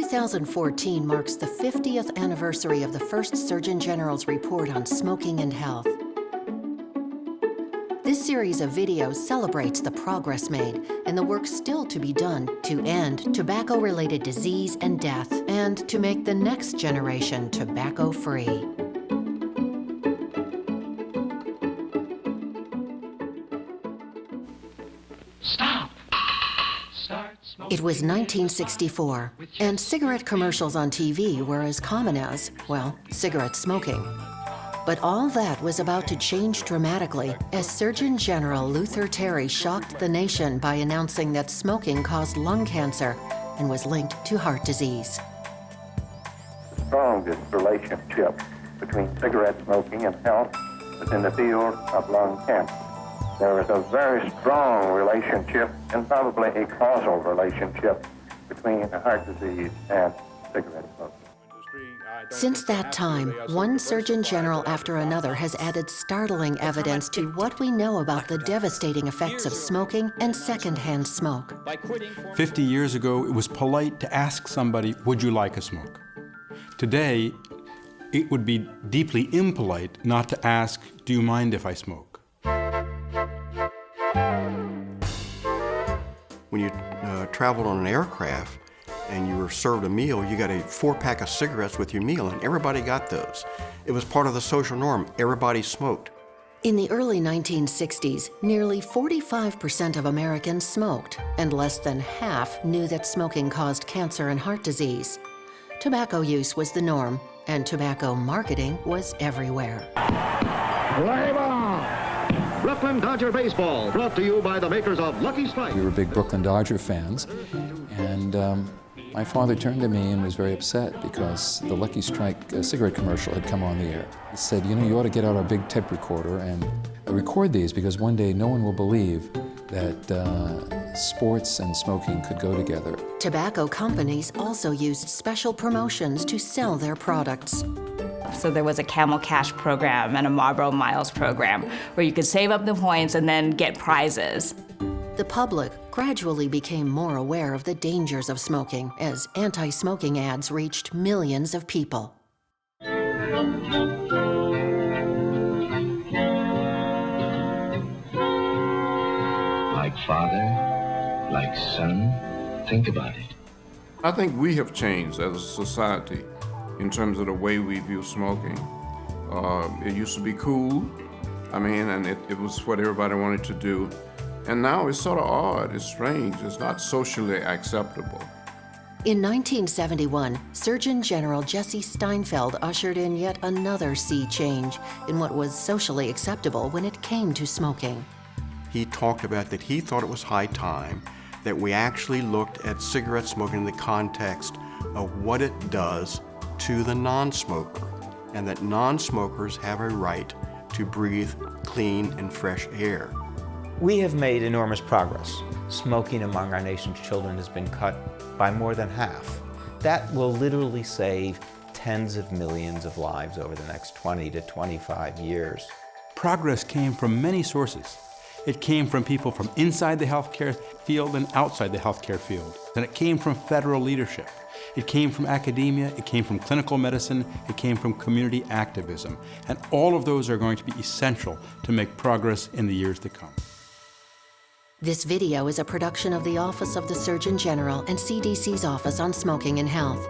2014 marks the 50th anniversary of the first Surgeon General's report on smoking and health. This series of videos celebrates the progress made and the work still to be done to end tobacco-related disease and death and to make the next generation tobacco-free. Stop! Start smoking. It was 1964, and cigarette commercials on TV were as common as, well, cigarette smoking. But all that was about to change dramatically as Surgeon General Luther Terry shocked the nation by announcing that smoking caused lung cancer and was linked to heart disease. The strongest relationship between cigarette smoking and health is in the field of lung cancer. There is a very strong relationship and probably a causal relationship between heart disease and cigarette smoking. Since that time, one Surgeon General after another has added startling evidence to what we know about the devastating effects of smoking and secondhand smoke. 50 years ago, it was polite to ask somebody, would you like a smoke? Today, it would be deeply impolite not to ask, do you mind if I smoke? When you traveled on an aircraft and you were served a meal, you got a 4-pack of cigarettes with your meal, and everybody got those. It was part of the social norm. Everybody smoked. In the early 1960s, nearly 45% of Americans smoked, and less than half knew that smoking caused cancer and heart disease. Tobacco use was the norm, and tobacco marketing was everywhere. Play ball! Brooklyn Dodger baseball, brought to you by the makers of Lucky Strike. We were big Brooklyn Dodger fans, and my father turned to me and was very upset because the Lucky Strike cigarette commercial had come on the air. He said, you know, you ought to get out a big tape recorder and record these because one day no one will believe that sports and smoking could go together. Tobacco companies also used special promotions to sell their products. So there was a Camel Cash program and a Marlboro Miles program where you could save up the points and then get prizes. The public gradually became more aware of the dangers of smoking as anti-smoking ads reached millions of people. Like father, like son, think about it. I think we have changed as a society in terms of the way we view smoking. It used to be cool, and it was what everybody wanted to do. And now it's sort of odd, it's strange, it's not socially acceptable. In 1971, Surgeon General Jesse Steinfeld ushered in yet another sea change in what was socially acceptable when it came to smoking. He talked about that he thought it was high time that we actually looked at cigarette smoking in the context of what it does to the non-smoker, and that non-smokers have a right to breathe clean and fresh air. We have made enormous progress. Smoking among our nation's children has been cut by more than half. That will literally save tens of millions of lives over the next 20 to 25 years. Progress came from many sources. It came from people from inside the healthcare field and outside the healthcare field. And it came from federal leadership. It came from academia, it came from clinical medicine, it came from community activism. And all of those are going to be essential to make progress in the years to come. This video is a production of the Office of the Surgeon General and CDC's Office on Smoking and Health.